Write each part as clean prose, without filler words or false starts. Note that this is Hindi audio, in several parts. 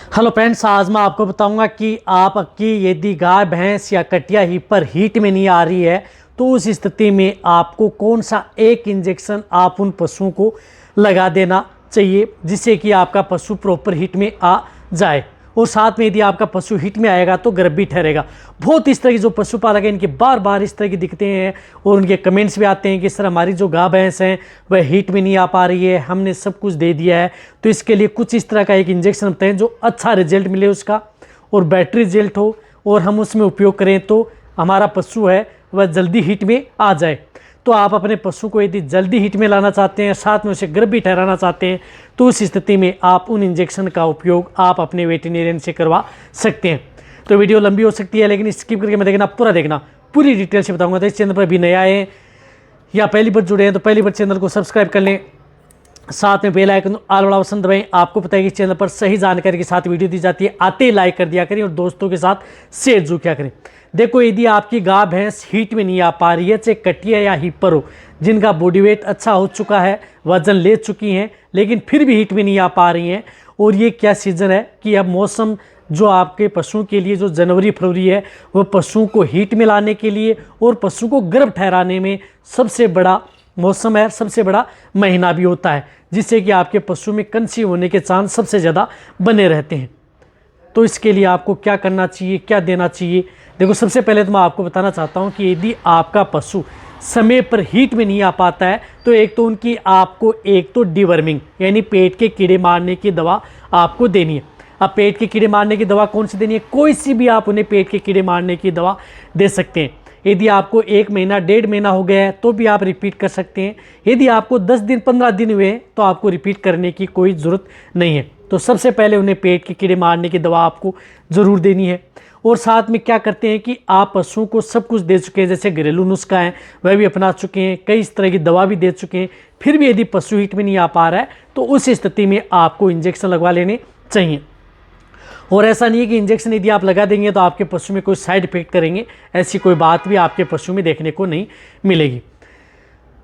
हेलो फ्रेंड्स, आज मैं आपको बताऊंगा कि आपकी यदि गाय भैंस या कटिया ही पर हीट में नहीं आ रही है तो उस स्थिति में आपको कौन सा एक इंजेक्शन आप उन पशुओं को लगा देना चाहिए जिससे कि आपका पशु प्रॉपर हीट में आ जाए। और साथ में यदि आपका पशु हीट में आएगा तो गर्भ भी ठहरेगा। बहुत इस तरह की जो पशुपालक हैं इनके बार बार इस तरह की दिक्कतें हैं और उनके कमेंट्स भी आते हैं कि सर हमारी जो गाय भैंस हैं वह हीट में नहीं आ पा रही है, हमने सब कुछ दे दिया है, तो इसके लिए कुछ इस तरह का एक इंजेक्शन बताएं जो अच्छा रिजल्ट मिले उसका और बैटरी रिजल्ट हो और हम उसमें उपयोग करें तो हमारा पशु है वह जल्दी हीट में आ जाए। तो आप अपने पशु को यदि जल्दी हीट में लाना चाहते हैं, साथ में उसे गर्भ भी ठहराना चाहते हैं, तो उस स्थिति में आप उन इंजेक्शन का उपयोग आप अपने वेटरनरियन से करवा सकते हैं। तो वीडियो लंबी हो सकती है लेकिन स्किप करके मत देखना, पूरा देखना, पूरी डिटेल से बताऊंगा। तो इस चैनल पर भी नए आए हैं या पहली बार जुड़े हैं तो पहली बार चैनल को सब्सक्राइब कर लें, साथ में बेल आइकन ऑल वाला ऑप्शन दबाएं। आपको पता है कि चैनल पर सही जानकारी के साथ वीडियो दी जाती है, आते ही लाइक कर दिया करें और दोस्तों के साथ शेयर जरूर किया करें। देखो, यदि आपकी गाय भैंस हीट में नहीं आ पा रही है, चाहे कटिया या हिपर हो, जिनका बॉडी वेट अच्छा हो चुका है, वजन ले चुकी हैं, लेकिन फिर भी हीट में नहीं आ पा रही हैं, और ये क्या सीज़न है कि अब मौसम जो आपके पशुओं के लिए जो जनवरी फरवरी है वह पशुओं को हीट में लाने के लिए और पशु को गर्भ ठहराने में सबसे बड़ा मौसम है, सबसे बड़ा महीना भी होता है, जिससे कि आपके पशु में कंसीव होने के चांस सबसे ज़्यादा बने रहते हैं। तो इसके लिए आपको क्या करना चाहिए, क्या देना चाहिए? देखो, सबसे पहले तो मैं आपको बताना चाहता हूँ कि यदि आपका पशु समय पर हीट में नहीं आ पाता है तो एक तो उनकी आपको एक तो डिवर्मिंग यानी पेट के कीड़े मारने की दवा आपको देनी है। अब पेट के कीड़े मारने की दवा कौन सी देनी है? कोई सी भी आप उन्हें पेट के कीड़े मारने की दवा दे सकते हैं। यदि आपको 1 महीना 1.5 महीना हो गया है तो भी आप रिपीट कर सकते हैं। यदि आपको 10 दिन 15 दिन हुए हैं तो आपको रिपीट करने की कोई ज़रूरत नहीं है। तो सबसे पहले उन्हें पेट के कीड़े मारने की दवा आपको ज़रूर देनी है। और साथ में क्या करते हैं कि आप पशुओं को सब कुछ दे चुके हैं, जैसे घरेलू नुस्खा है वह भी अपना चुके हैं, कई इस तरह की दवा भी दे चुके हैं, फिर भी यदि पशु हीट में नहीं आ पा रहा है तो उस स्थिति में आपको इंजेक्शन लगवा लेने चाहिए। और ऐसा नहीं है कि इंजेक्शन यदि आप लगा देंगे तो आपके पशु में कोई साइड इफेक्ट करेंगे, ऐसी कोई बात भी आपके पशु में देखने को नहीं मिलेगी।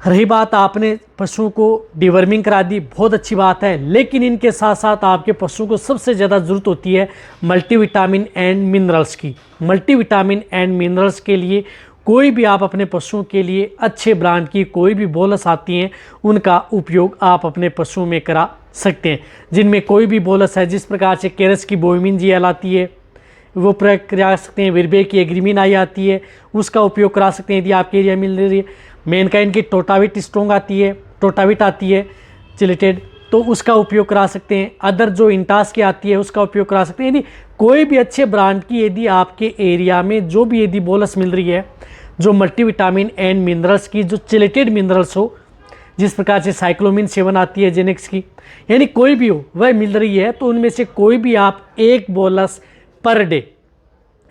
रही बात आपने पशुओं को डिवर्मिंग करा दी, बहुत अच्छी बात है, लेकिन इनके साथ साथ आपके पशुओं को सबसे ज़्यादा ज़रूरत होती है मल्टीविटामिन एंड मिनरल्स की। मल्टीविटामिन एंड मिनरल्स के लिए कोई भी आप अपने पशुओं के लिए अच्छे ब्रांड की कोई भी बोलस आती हैं उनका उपयोग आप अपने पशुओं में करा सकते हैं, जिनमें कोई भी बोलस है, जिस प्रकार से केरस की बोविन जीएल आती है वो प्रयोग करा सकते हैं, विरबे की एग्रीमिन आई आती है उसका उपयोग करा सकते हैं यदि आपके एरिया में मिल रही है। मैनकाइंड की टोटाविट स्ट्रॉन्ग आती है, टोटाविट आती है चिलेटेड, तो उसका उपयोग करा सकते हैं। अदर जो इंटास की आती है उसका उपयोग करा सकते हैं। यदि कोई भी अच्छे ब्रांड की यदि आपके एरिया में जो भी यदि बोलस मिल रही है जो मल्टीविटामिन एंड मिनरल्स की जो चिलेटेड मिनरल्स हो, जिस प्रकार से साइक्लोमिन 7 आती है जेनेक्स की, यानी कोई भी हो वह मिल रही है, तो उनमें से कोई भी आप एक बोलस पर डे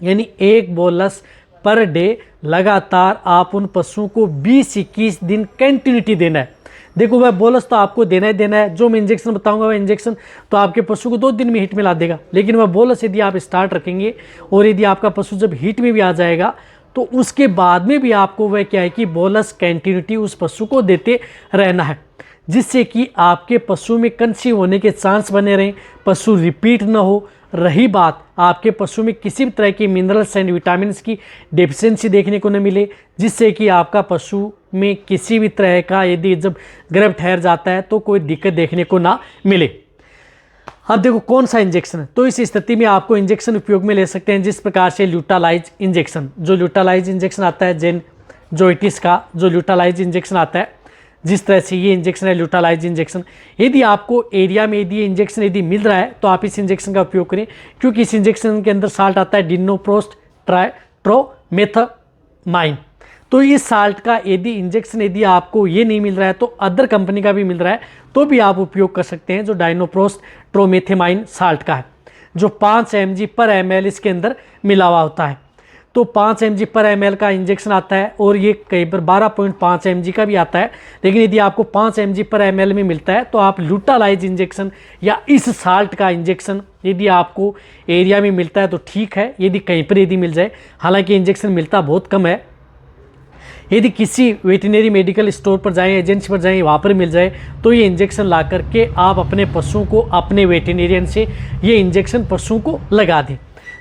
यानी एक बोलस पर डे लगातार आप उन पशुओं को 20-21 दिन कंटिन्यूटी देना है। देखो, वह बोलस तो आपको देना ही देना है। जो मैं इंजेक्शन बताऊंगा वह इंजेक्शन तो आपके पशु को 2 दिन में हीट में ला देगा, लेकिन वह बोलस यदि आप स्टार्ट रखेंगे और यदि आपका पशु जब हीट में भी आ जाएगा तो उसके बाद में भी आपको वह क्या है कि बोलस कंटिन्यूटी उस पशु को देते रहना है, जिससे कि आपके पशु में कंसीव होने के चांस बने रहें, पशु रिपीट न हो। रही बात आपके पशु में किसी भी तरह की मिनरल्स एंड विटामिन की डेफिशिएंसी देखने को न मिले, जिससे कि आपका पशु में किसी भी तरह का यदि जब गर्भ ठहर जाता है तो कोई दिक्कत देखने को ना मिले। अब देखो कौन सा इंजेक्शन है, तो इस स्थिति में आपको इंजेक्शन उपयोग में ले सकते हैं जिस प्रकार से ल्यूटालाइज इंजेक्शन, जो ल्यूटालाइज इंजेक्शन आता है जेन जोइटिस का जो ल्यूटालाइज इंजेक्शन आता है, जिस तरह से ये इंजेक्शन है ल्यूटालाइज इंजेक्शन। यदि आपको एरिया में यदि ये इंजेक्शन यदि मिल रहा है तो आप इस इंजेक्शन का उपयोग करें, क्योंकि इस इंजेक्शन के अंदर साल्ट आता है डिनोप्रोस्ट ट्रोमेथामाइन। तो इस साल्ट का यदि इंजेक्शन यदि आपको ये नहीं मिल रहा है तो अदर कंपनी का भी मिल रहा है तो भी आप उपयोग कर सकते हैं, जो डाइनोप्रोस्ट ट्रोमेथामाइन साल्ट का है, जो 5 mg पर ml इसके अंदर मिला हुआ होता है। तो 5 mg पर ml का इंजेक्शन आता है और ये कई बार 12.5 mg का भी आता है, लेकिन यदि आपको 5 mg पर ml में मिलता है तो आप ल्यूटालाइज इंजेक्शन या इस साल्ट का इंजेक्शन यदि आपको एरिया में मिलता है तो ठीक है, यदि कहीं पर यदि मिल जाए, हालांकि इंजेक्शन मिलता बहुत कम है। यदि किसी वेटरनरी मेडिकल स्टोर पर जाएं, एजेंसी पर जाएं, वहाँ पर मिल जाए तो ये इंजेक्शन ला करके आप अपने पशुओं को अपने वेटरनेरियन से ये इंजेक्शन पशुओं को लगा दें।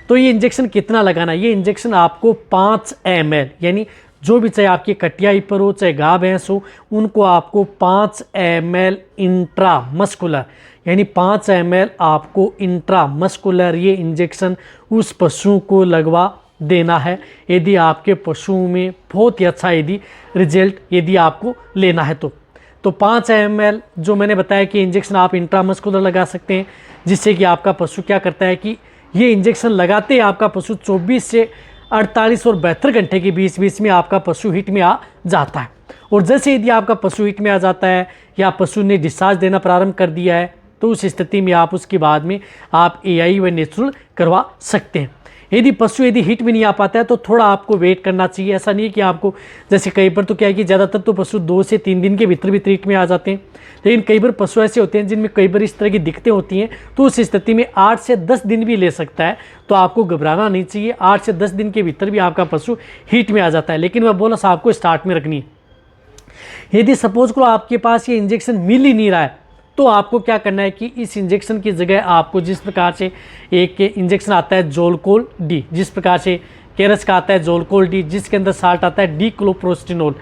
तो ये इंजेक्शन कितना लगाना है? ये इंजेक्शन आपको 5 ml, यानी जो भी चाहे आपकी कटिया पर हो चाहे गाय भैंस हो, उनको आपको 5 ml इंट्रामस्कुलर, यानी 5 ml आपको इंट्रामस्कुलर ये इंजेक्शन उस पशु को लगवा देना है। यदि आपके पशुओं में बहुत ही अच्छा यदि रिजल्ट यदि आपको लेना है तो 5 ml जो मैंने बताया कि इंजेक्शन आप इंट्रामस्कुलर लगा सकते हैं, जिससे कि आपका पशु क्या करता है कि ये इंजेक्शन लगाते ही आपका पशु 24 से 48 और 72 घंटे के बीच बीच में आपका पशु हिट में आ जाता है। और जैसे यदि आपका पशु हिट में आ जाता है या पशु ने डिस्चार्ज देना प्रारंभ कर दिया है, तो उस स्थिति में आप उसके बाद में आप AI व नेचुरल करवा सकते हैं। यदि पशु यदि हिट में नहीं आ पाता है तो थोड़ा आपको वेट करना चाहिए। ऐसा नहीं है कि आपको, जैसे कई बार तो क्या है कि ज़्यादातर तो पशु 2 से 3 दिन के भीतर भी हिट में आ जाते हैं, लेकिन कई बार पशु ऐसे होते हैं जिनमें कई बार इस तरह की दिक्कतें होती हैं, तो उस स्थिति में 8 से 10 दिन भी ले सकता है। तो आपको घबराना नहीं चाहिए, 8 से 10 दिन के भीतर भी आपका पशु हिट में आ जाता है। लेकिन वह बोनस आपको स्टार्ट में रखनी है। यदि सपोज करो आपके पास ये इंजेक्शन मिल ही नहीं रहा है, तो आपको क्या करना है कि इस इंजेक्शन की जगह आपको जिस प्रकार से एक इंजेक्शन आता है जोलकोल डी, जिस प्रकार से केरस का आता है जोलकोल डी, जिसके अंदर साल्ट आता है डिक्लोप्रोस्टिनोल,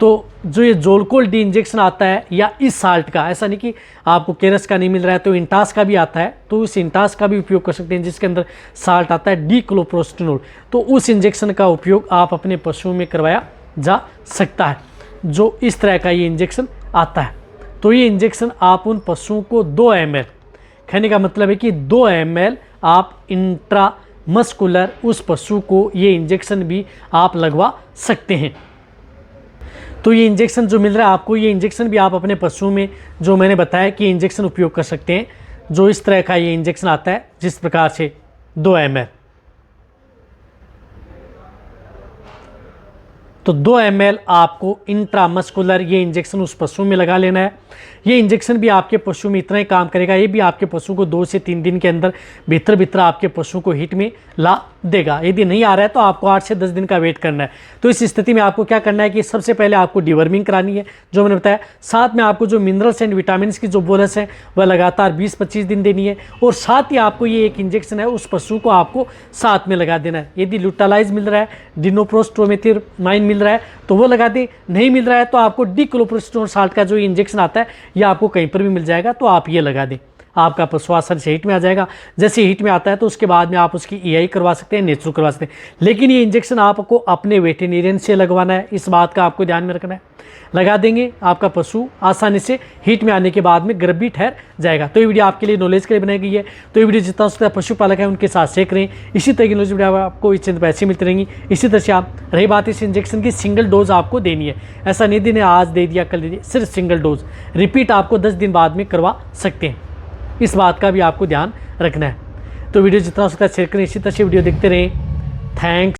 तो जो ये जोलकोल डी इंजेक्शन आता है या इस साल्ट का, ऐसा नहीं कि आपको केरस का नहीं मिल रहा है तो इंटास का भी आता है, तो उस इंटास का भी उपयोग कर सकते हैं जिसके अंदर साल्ट आता है डिक्लोप्रोस्टिनोल। तो उस इंजेक्शन का उपयोग आप अपने पशुओं में करवाया जा सकता है, जो इस तरह का ये इंजेक्शन आता है। तो ये इंजेक्शन आप उन पशुओं को 2 ml, कहने का मतलब है कि 2 ml आप इंट्रामस्कुलर उस पशु को ये इंजेक्शन भी आप लगवा सकते हैं। तो ये इंजेक्शन जो मिल रहा है आपको, ये इंजेक्शन भी आप अपने पशुओं में जो मैंने बताया कि इंजेक्शन उपयोग कर सकते हैं, जो इस तरह का ये इंजेक्शन आता है जिस प्रकार से 2 ml। तो 2 ml आपको इंट्रामस्कुलर ये इंजेक्शन उस पशु में लगा लेना है। ये इंजेक्शन भी आपके पशु में इतना ही काम करेगा, ये भी आपके पशु को 2 से 3 दिन के अंदर भीतर आपके पशु को हिट में ला देगा। यदि नहीं आ रहा है तो आपको 8 से 10 दिन का वेट करना है। तो इस स्थिति में आपको क्या करना है कि सबसे पहले आपको डिवर्मिंग करानी है, जो मैंने बताया। साथ में आपको जो मिनरल्स एंड विटामिन की जो बोलस है वह लगातार 20-25 दिन देनी है। और साथ ही आपको ये एक इंजेक्शन है उस पशु को आपको साथ में लगा देना है। यदि लुटालाइज मिल रहा है, डिनोप्रोस्ट्रोमेथिमाइन मिल रहा है तो वो लगा दे, नहीं मिल रहा है तो आपको डिक्लोप्रोस्टिनोल साल्ट का जो इंजेक्शन आता है ये आपको कहीं पर भी मिल जाएगा, तो आप ये लगा दें। आपका पशु आसानी से हिट में आ जाएगा। जैसे हिट में आता है तो उसके बाद में आप उसकी AI करवा सकते हैं, नेचुरल करवा सकते हैं। लेकिन ये इंजेक्शन आपको अपने वेटरनेरियन से लगवाना है, इस बात का आपको ध्यान में रखना है। लगा देंगे आपका पशु आसानी से हिट में आने के बाद में गर्भी ठहर जाएगा। तो ये वीडियो आपके लिए नॉलेज के लिए बनाई गई है। तो ये वीडियो जितना हो सकता है पशुपालक है उनके साथ शेयर करें। इसी तरह की नॉलेज वीडियो आपको इस चैनल पर ऐसी मिलती रहेंगी। इसी तरह से आप रही बात इस इंजेक्शन की सिंगल डोज आपको देनी है, ऐसा नहीं देने आज दे दिया कल दे दिया, सिर्फ सिंगल डोज। रिपीट आपको 10 दिन बाद में करवा सकते हैं, इस बात का भी आपको ध्यान रखना है। तो वीडियो जितना हो सकता है शेयर करें। इसी तरह से वीडियो देखते रहें। थैंक्स।